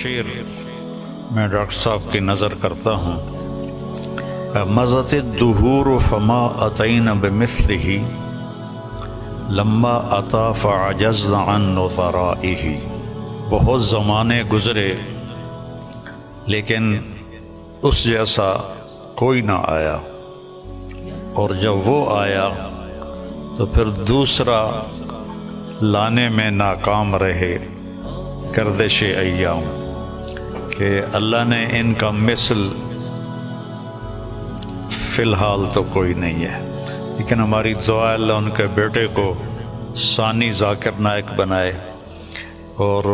شعر میں ڈاکٹر صاحب کی نظر کرتا ہوں۔ مضت الدہور فما اتینا بمثلہ لما اتا فعجزنا عن نظرائہ۔ بہت زمانے گزرے لیکن اس جیسا کوئی نہ آیا، اور جب وہ آیا تو پھر دوسرا لانے میں ناکام رہے گردش ایام، کہ اللہ نے ان کا مثل فی الحال تو کوئی نہیں ہے، لیکن ہماری دعا اللہ ان کے بیٹے کو ثانی ذاکر نائک بنائے، اور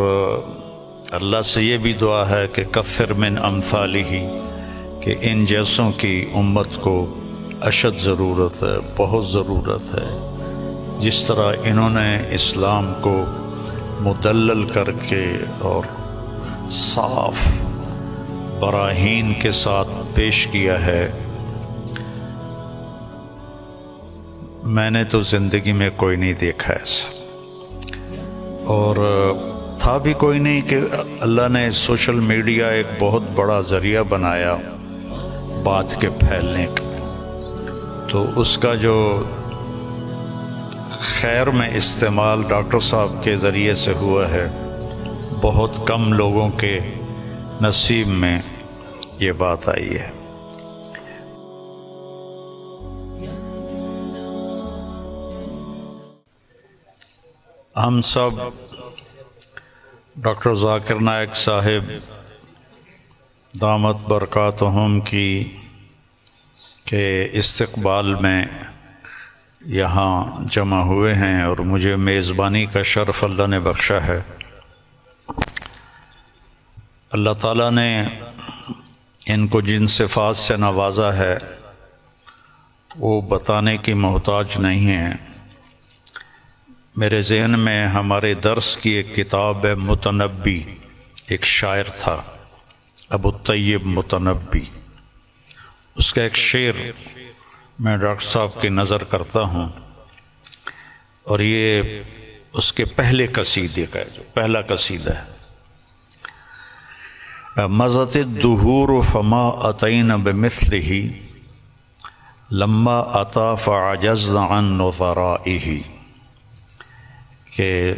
اللہ سے یہ بھی دعا ہے کہ کثر من امثالہ، کہ ان جیسوں کی امت کو اشد ضرورت ہے، بہت ضرورت ہے۔ جس طرح انہوں نے اسلام کو مدلل کر کے اور صاف براہین کے ساتھ پیش کیا ہے، میں نے تو زندگی میں کوئی نہیں دیکھا ایسا، اور تھا بھی کوئی نہیں کہ اللہ نے سوشل میڈیا ایک بہت بڑا ذریعہ بنایا بات کے پھیلنے کا، تو اس کا جو خیر میں استعمال ڈاکٹر صاحب کے ذریعے سے ہوا ہے، بہت کم لوگوں کے نصیب میں یہ بات آئی ہے۔ ہم سب ڈاکٹر ذاکر نائک صاحب دامت برکاتہم کی کے استقبال میں یہاں جمع ہوئے ہیں، اور مجھے میزبانی کا شرف اللہ نے بخشا ہے۔ اللہ تعالیٰ نے ان کو جن صفات سے نوازا ہے وہ بتانے کی محتاج نہیں ہیں۔ میرے ذہن میں ہمارے درس کی ایک کتاب ہے متنبی، ایک شاعر تھا ابو الطیب متنبی، اس کا ایک شعر میں ڈاکٹر صاحب کی نظر کرتا ہوں، اور یہ اس کے پہلے قصیدے کا ہے، جو پہلا قصیدہ ہے۔ مضت الدہور فما اتینا بمثلہ لما اتا فعجزنا عن نظرائہ، کہ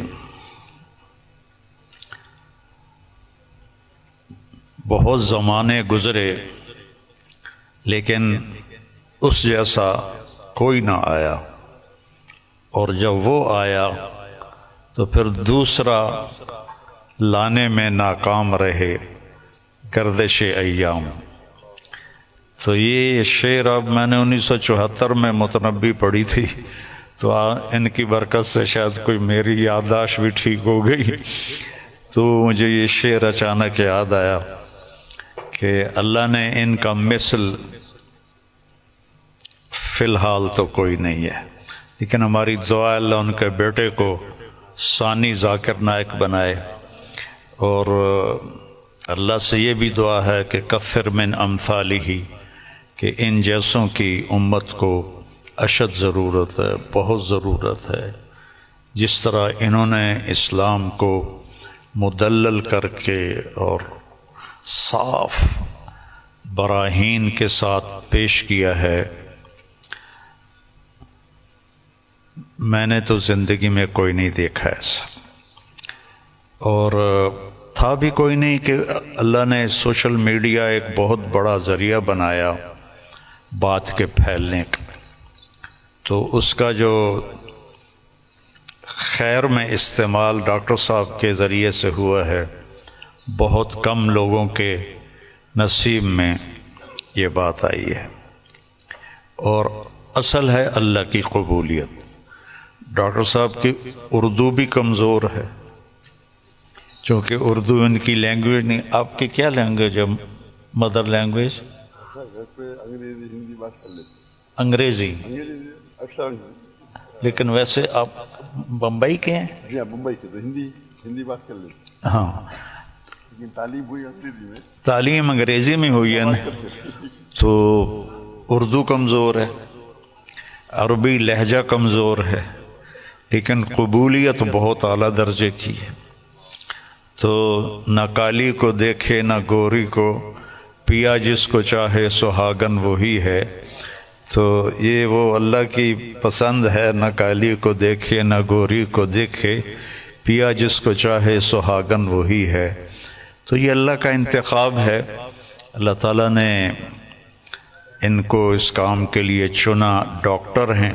بہت زمانے گزرے لیکن اس جیسا کوئی نہ آیا، اور جب وہ آیا تو پھر دوسرا لانے میں ناکام رہے گردش ایام۔ تو یہ شعر اب میں نے 1974 میں متنبی پڑھی تھی، تو ان کی برکت سے شاید کوئی میری یادداشت بھی ٹھیک ہو گئی، تو مجھے یہ شعر اچانک یاد آیا کہ اللہ نے ان کا مثل فی الحال تو کوئی نہیں ہے، لیکن ہماری دعا اللہ ان کے بیٹے کو ثانی ذاکر نائک بنائے، اور اللہ سے یہ بھی دعا ہے کہ کثر من امثالہ، کہ ان جیسوں کی امت کو اشد ضرورت ہے، بہت ضرورت ہے۔ جس طرح انہوں نے اسلام کو مدلل کر کے اور صاف براہین کے ساتھ پیش کیا ہے، میں نے تو زندگی میں کوئی نہیں دیکھا ایسا، اور تھا بھی کوئی نہیں کہ اللہ نے سوشل میڈیا ایک بہت بڑا ذریعہ بنایا بات کے پھیلنے کا، تو اس کا جو خیر میں استعمال ڈاکٹر صاحب کے ذریعے سے ہوا ہے، بہت کم لوگوں کے نصیب میں یہ بات آئی ہے، اور اصل ہے اللہ کی قبولیت۔ ڈاکٹر صاحب کی اردو بھی کمزور ہے، چونکہ اردو ان کی لینگویج نہیں۔ آپ کی کیا لینگویج ہے مدر لینگویج؟ انگریزی، لیکن ویسے آپ بمبئی کے ہیں؟ جی ہاں، ممبئی کے، تو ہندی بات کر لیتے، ہاں، لیکن تعلیم ہوئی انگریزی میں، تعلیم انگریزی میں ہوئی ہے نا، تو اردو کمزور ہے، عربی لہجہ کمزور ہے، لیکن قبولیت بہت اعلیٰ درجے کی ہے۔ تو نہ کالی کو دیکھے نہ گوری کو، پیا جس کو چاہے سہاگن وہی ہے۔ تو یہ وہ اللہ کی پسند ہے، نہ کالی کو دیکھے نہ گوری کو دیکھے، پیا جس کو چاہے سہاگن وہی ہے۔ تو یہ اللہ کا انتخاب ہے، اللہ تعالیٰ نے ان کو اس کام کے لیے چنا۔ ڈاکٹر ہیں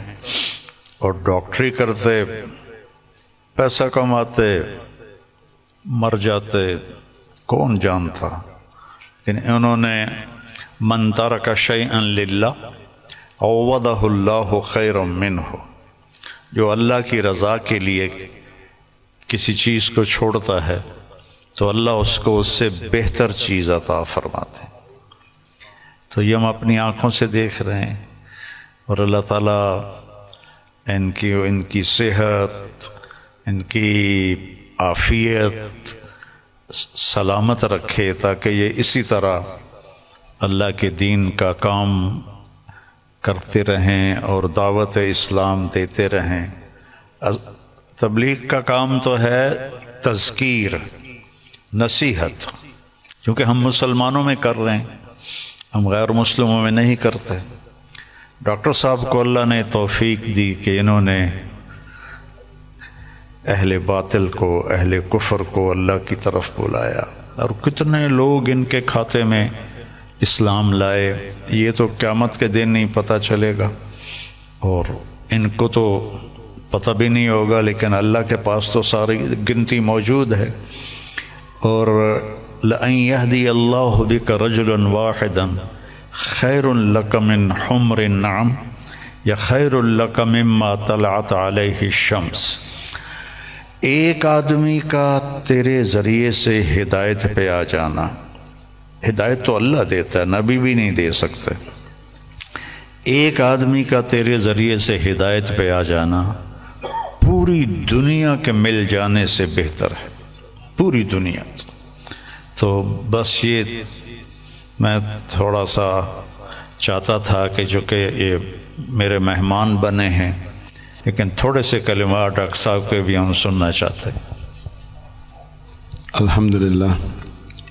اور ڈاکٹری کرتے، پیسہ کماتے، مر جاتے، کون جانتا، لیکن انہوں نے من ترک شیئا للہ عوضہ اللہ خیرا منہ، جو اللہ کی رضا کے لیے کسی چیز کو چھوڑتا ہے تو اللہ اس کو اس سے بہتر چیز عطا فرماتے ہیں۔ تو یہ ہم اپنی آنکھوں سے دیکھ رہے ہیں، اور اللہ تعالیٰ ان کی صحت، ان کی عافیت سلامت رکھے، تاکہ یہ اسی طرح اللہ کے دین کا کام کرتے رہیں اور دعوت اسلام دیتے رہیں۔ تبلیغ کا کام تو ہے تذکیر، نصیحت، کیونکہ ہم مسلمانوں میں کر رہے ہیں، ہم غیر مسلموں میں نہیں کرتے۔ ڈاکٹر صاحب کو اللہ نے توفیق دی کہ انہوں نے اہل باطل کو، اہل کفر کو اللہ کی طرف بلایا، اور کتنے لوگ ان کے کھاتے میں اسلام لائے، یہ تو قیامت کے دن نہیں پتہ چلے گا، اور ان کو تو پتہ بھی نہیں ہوگا، لیکن اللہ کے پاس تو ساری گنتی موجود ہے۔ اور لَأَن يَهْدِيَ اللَّهُ بِكَ رَجُلًا وَاحِدًا خَيْرٌ لَكَ مِنْ حُمْرِ النَّعَمِ یا خَيْرٌ لَكَ مِمَّا طَلَعَتْ عَلَيْهِ الشَّمْسُ، ایک آدمی کا تیرے ذریعے سے ہدایت پہ آ جانا، ہدایت تو اللہ دیتا ہے، نبی بھی نہیں دے سکتے، ایک آدمی کا تیرے ذریعے سے ہدایت پہ آ جانا پوری دنیا کے مل جانے سے بہتر ہے، پوری دنیا۔ تو بس یہ میں تھوڑا سا چاہتا تھا کہ جو کہ یہ میرے مہمان بنے ہیں، لیکن تھوڑے سے کلمات ڈاکٹر صاحب کے بھی ہم سننا چاہتے ہیں۔ الحمدللہ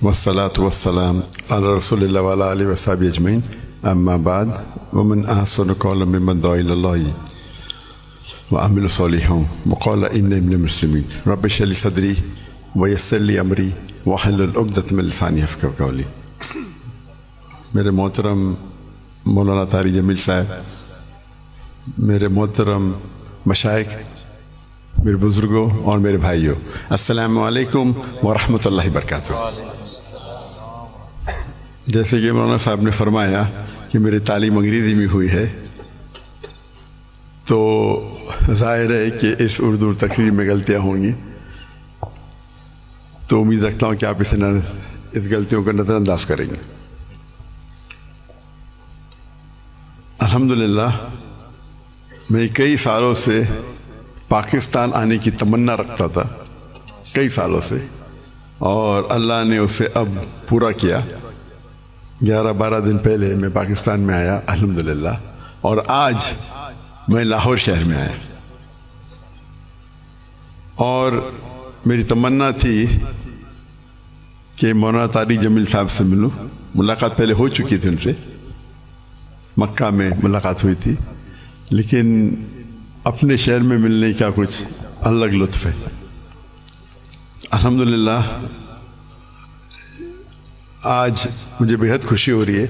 والصلاة والسلام علی رسول اللہ وعلی آلہ وصحبہ اجمعین، اما بعد، ومن احسن قولا ممن دعا الی اللہ وعمل صالحا وقال انی من المسلمین، رب اشرح لی صدری ویسر لی امری واحلل عقدۃ من لسانی یفقہوا قولی۔ میرے محترم مولانا طاری جمیل صاحب، میرے محترم مشائخ، میرے بزرگوں اور میرے بھائیوں، السلام علیکم ورحمۃ اللہ وبرکاتہ۔ جیسے کہ مولانا صاحب نے فرمایا کہ میری تعلیم انگریزی میں ہوئی ہے، تو ظاہر ہے کہ اس اردو تقریر میں غلطیاں ہوں گی، تو امید رکھتا ہوں کہ آپ اس غلطیوں کو نظر انداز کریں گے۔ الحمدللہ میں کئی سالوں سے پاکستان آنے کی تمنا رکھتا تھا، کئی سالوں سے، اور اللہ نے اسے اب پورا کیا۔ 11-12 دن پہلے میں پاکستان میں آیا الحمدللہ، اور آج میں لاہور شہر میں آیا، اور میری تمنا تھی کہ مولانا طاری جمیل صاحب سے ملوں۔ ملاقات پہلے ہو چکی تھی ان سے، مکہ میں ملاقات ہوئی تھی، لیکن اپنے شہر میں ملنے کا کچھ الگ لطف ہے۔ الحمدللہ آج مجھے بہت خوشی ہو رہی ہے،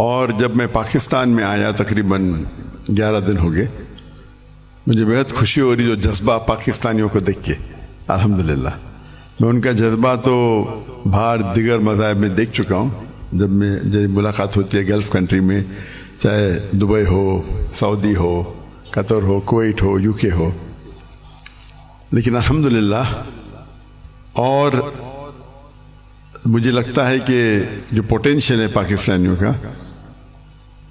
اور جب میں پاکستان میں آیا تقریباً 11 دن ہو گئے، مجھے بہت خوشی ہو رہی جو جذبہ پاکستانیوں کو دیکھ کے۔ الحمدللہ میں ان کا جذبہ تو باہر دیگر مذاہب میں دیکھ چکا ہوں، جب ملاقات ہوتی ہے گلف کنٹری میں، چاہے Dubai who, Saudi who, Qatar who, Kuwait who, you کے ہو، لیکن الحمدللہ، اور مجھے لگتا ہے کہ جو پوٹینشیل ہے پاکستانیوں کا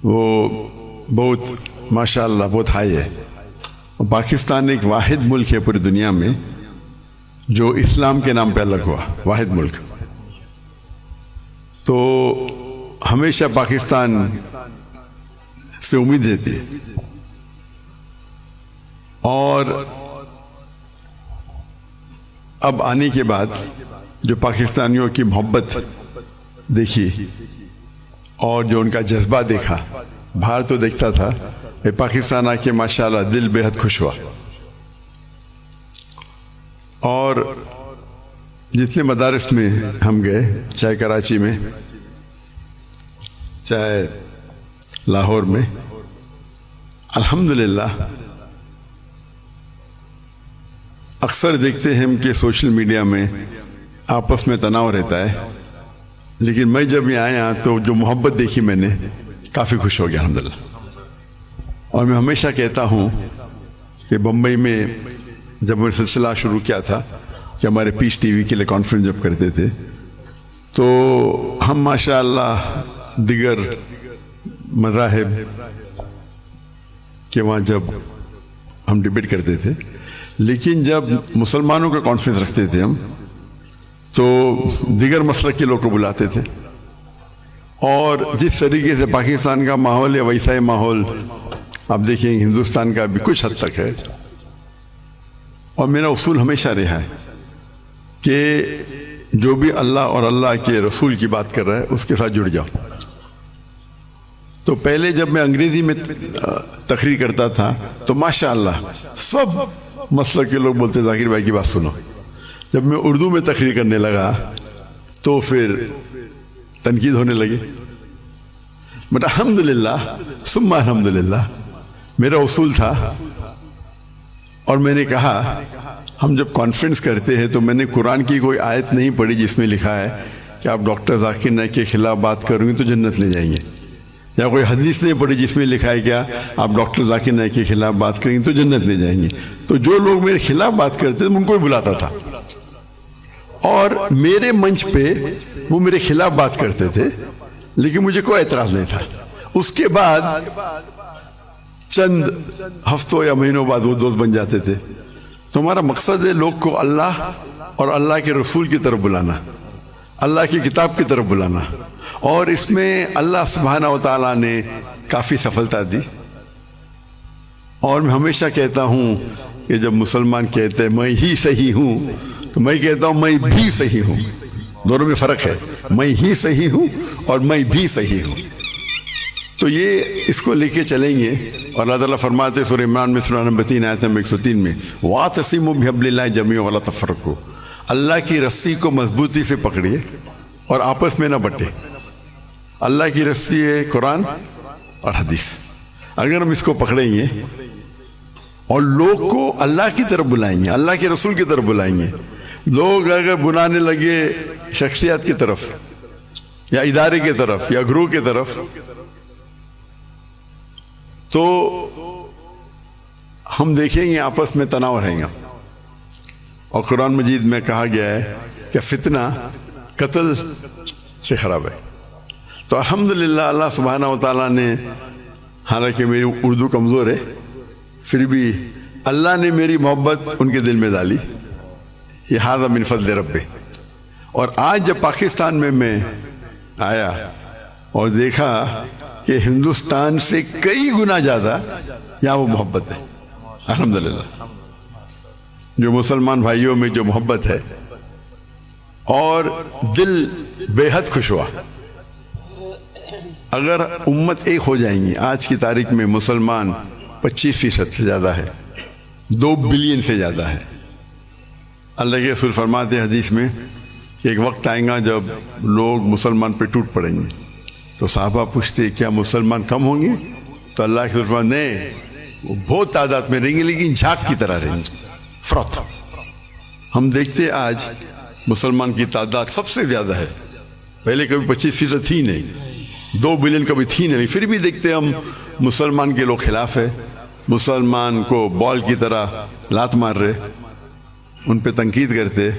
وہ بہت ماشاءاللہ بہت ہائی ہے۔ اور پاکستان ایک واحد ملک ہے پوری دنیا میں جو اسلام کے نام پہ الگ ہوا، واحد ملک۔ تو ہمیشہ پاکستان سے امید رہتی ہے، اور اب آنے کے بعد جو پاکستانیوں کی محبت دیکھی اور جو ان کا جذبہ دیکھا، باہر تو دیکھتا تھا، پاکستان آ کے ماشاءاللہ دل بے حد خوش ہوا. اور جتنے مدارس میں ہم گئے، چاہے کراچی میں، چاہے لاہور میں، الحمدللہ اکثر دیکھتے ہیں ہم کہ سوشل میڈیا میں آپس میں تناؤ رہتا ہے، لیکن میں جب یہاں آیا تو جو محبت دیکھی میں نے، کافی خوش ہو گیا الحمدللہ. اور میں ہمیشہ کہتا ہوں کہ بمبئی میں جب میں سلسلہ شروع کیا تھا کہ ہمارے پیس ٹی وی کے لیے کانفرنس جب کرتے تھے، تو ہم ماشاءاللہ دیگر مذاہب کے وہاں جب ہم ڈبیٹ کرتے تھے، لیکن جب مسلمانوں کا کانفرنس رکھتے تھے ہم، تو دیگر مسلک کے لوگ کو بلاتے تھے. اور جس طریقے سے پاکستان کا ماحول ہے ویسا ہی ماحول آپ دیکھیں ہندوستان کا بھی کچھ حد تک ہے. اور میرا اصول ہمیشہ رہا ہے کہ جو بھی اللہ اور اللہ کے رسول کی بات کر رہا ہے اس کے ساتھ جڑ جاؤ. تو پہلے جب میں انگریزی میں تقریر کرتا تھا تو ماشاءاللہ سب مسلک کے لوگ بولتے ذاکر بھائی کی بات سنو. جب میں اردو میں تقریر کرنے لگا تو پھر تنقید ہونے لگی. بٹ الحمدللہ ثم الحمدللہ میرا اصول تھا، اور میں نے کہا ہم جب کانفرنس کرتے ہیں تو میں نے قرآن کی کوئی آیت نہیں پڑھی جس میں لکھا ہے کہ آپ ڈاکٹر ذاکر نائک کے خلاف بات کریں گے تو جنت لے جائیں گے، یا کوئی حدیث نہیں پڑھی جس میں لکھا ہے کیا آپ ڈاکٹر ذاکر نائک کے خلاف بات کریں گے تو جنت لے جائیں گے. تو جو لوگ میرے خلاف بات کرتے تھے میں ان کو بھی بلاتا تھا، اور میرے منچ پہ وہ میرے خلاف بات کرتے تھے لیکن مجھے کوئی اعتراض نہیں تھا. اس کے بعد چند ہفتوں یا مہینوں بعد وہ دوست بن جاتے تھے. تو ہمارا مقصد ہے لوگ کو اللہ اور اللہ کے رسول کی طرف بلانا، اللہ کی کتاب کی طرف بلانا. اور اس میں اللہ سبحانہ و تعالیٰ نے کافی سفلتا دی. اور میں ہمیشہ کہتا ہوں کہ جب مسلمان کہتے ہیں میں ہی صحیح ہوں تو میں کہتا ہوں میں بھی صحیح ہوں. دونوں میں فرق ہے، میں ہی صحیح ہوں اور میں بھی صحیح ہوں. تو یہ اس کو لے کے چلیں گے. اور اللہ تعالیٰ فرماتے ہیں سورہ عمران میں سورہ نمبر 3 آیت نمبر 103 میں وَاعْتَصِمُوا بِحَبْلِ اللَّهِ جَمِيعًا وَلَا تَفَرَّقُوا، اللہ کی رسی کو مضبوطی سے پکڑیے اور آپس میں نہ بٹے. اللہ کی رسی ہے قرآن اور حدیث. اگر ہم اس کو پکڑیں گے اور لوگ کو اللہ کی طرف بلائیں گے، اللہ کے رسول کی طرف بلائیں گے، لوگ اگر بلانے لگے شخصیات کی طرف یا ادارے کی طرف یا گروہ کی طرف تو ہم دیکھیں گے آپس میں تناؤ رہیں گا. اور قرآن مجید میں کہا گیا ہے کہ فتنہ قتل سے خراب ہے. تو الحمدللہ اللہ سبحانہ و تعالیٰ نے، حالانکہ میری اردو کمزور ہے پھر بھی اللہ نے میری محبت ان کے دل میں ڈالی. یہ ھذا من فضل ربی. اور آج جب پاکستان میں آیا اور دیکھا کہ ہندوستان سے کئی گنا زیادہ یہاں وہ محبت ہے الحمدللہ. جو مسلمان بھائیوں میں جو محبت ہے اور دل بے حد خوش ہوا. اگر امت ایک ہو جائیں گی، آج کی تاریخ میں مسلمان 25% سے زیادہ ہے، 2 بلین سے زیادہ ہے. اللہ کے رسول فرماتے ہیں حدیث میں کہ ایک وقت آئے گا جب لوگ مسلمان پہ ٹوٹ پڑیں گے. تو صحابہ پوچھتے کیا مسلمان کم ہوں گے؟ تو اللہ کے رسول فرماتے نہیں، وہ بہت تعداد میں رہیں گے لیکن جھاگ کی طرح رہیں گے. فرات ہم دیکھتے آج مسلمان کی تعداد سب سے زیادہ ہے. پہلے کبھی 25% تھی نہیں، 2 بلین کبھی تھی نہیں، پھر بھی دیکھتے ہم مسلمان کے لوگ خلاف ہے. مسلمان کو بال کی طرح لات مار رہے، ان پہ تنقید کرتے،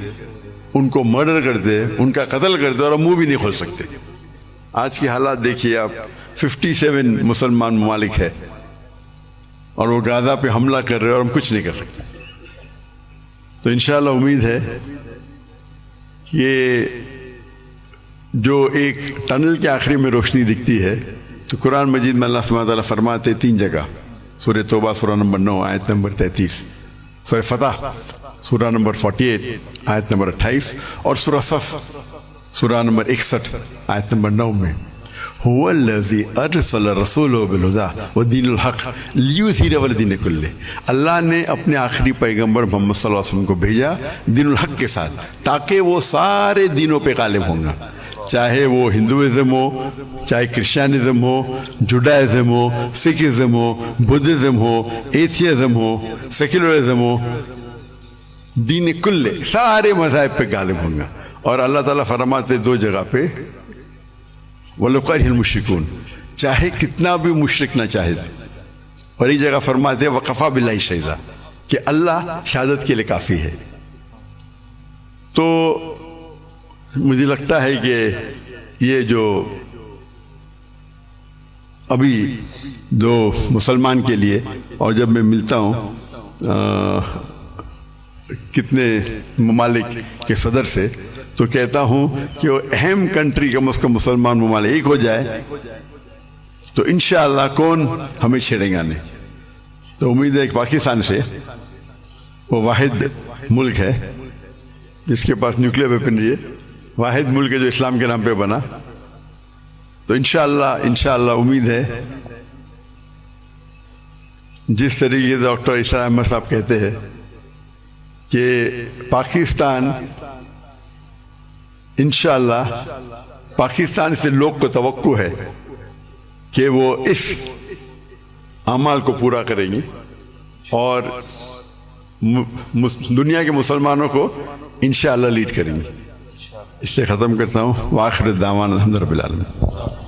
ان کو مرڈر کرتے، ان کا قتل کرتے، اور ہم منہ بھی نہیں کھول سکتے. آج کی حالات دیکھیے آپ، 57 مسلمان ممالک ہے اور وہ غزہ پہ حملہ کر رہے اور ہم کچھ نہیں کر سکتے. تو انشاءاللہ امید ہے کہ جو ایک ٹنل کے آخری میں روشنی دکھتی ہے تو قرآن مجید میں اللہ سبحانہ وتعالیٰ فرماتے 3 جگہ، سورہ توبہ سورہ نمبر 9 آیت نمبر 33 سورہ فتح سورہ نمبر 48 آیت نمبر 28 اور سورہ صف سورہ نمبر 61 آیت نمبر 9 میں هو الذی ارسل رسولہ بالہدی ودین الحق لیظہرہ علی الدین کلہ، اللہ نے اپنے آخری پیغمبر محمد صلی اللہ علیہ وسلم کو بھیجا دین الحق کے ساتھ تاکہ وہ سارے دینوں پہ غالب ہوں گا، چاہے وہ ہندوازم ہو، چاہے کرسچینزم ہو، جوڈائزم ہو، سکھزم ہو، بدھزم ہو، ایتھیزم ہو، سیکولرزم ہو، دین کلے سارے مذاہب پہ غالب ہوں گا۔ اور اللہ تعالیٰ فرماتے دو جگہ پہ وَلَوْ كَرِهَ الْمُشْرِكُونَ، چاہے کتنا بھی مشرک نہ چاہے، اور ایک جگہ فرماتے وَكَفَى بِاللَّهِ شَهِيدًا کہ اللہ شہادت کے لیے کافی ہے۔ تو مجھے لگتا ہے کہ یہ جو ابھی جو مسلمان کے لیے، اور جب میں ملتا ہوں کتنے ممالک کے صدر سے تو کہتا ہوں کہ وہ اہم کنٹری کم از کم مسلمان ممالک ایک ہو جائے تو انشاءاللہ کون ہمیں چھیڑے گا نہیں۔ تو امید ہے کہ پاکستان سے وہ واحد ملک ہے جس کے پاس نیوکلیر ویپنری ہے، واحد ملک ہے جو اسلام کے نام پہ بنا، تو انشاءاللہ امید ہے جس طریقے سے ڈاکٹر اسرار احمد صاحب کہتے ہیں کہ پاکستان انشاءاللہ پاکستان سے لوگ کو توقع ہے کہ وہ اس اعمال کو پورا کریں گے اور دنیا کے مسلمانوں کو انشاءاللہ لیڈ کریں گے۔ اس سے ختم کرتا ہوں، وآخر الدعوانا الحمد للہ رب العالمین۔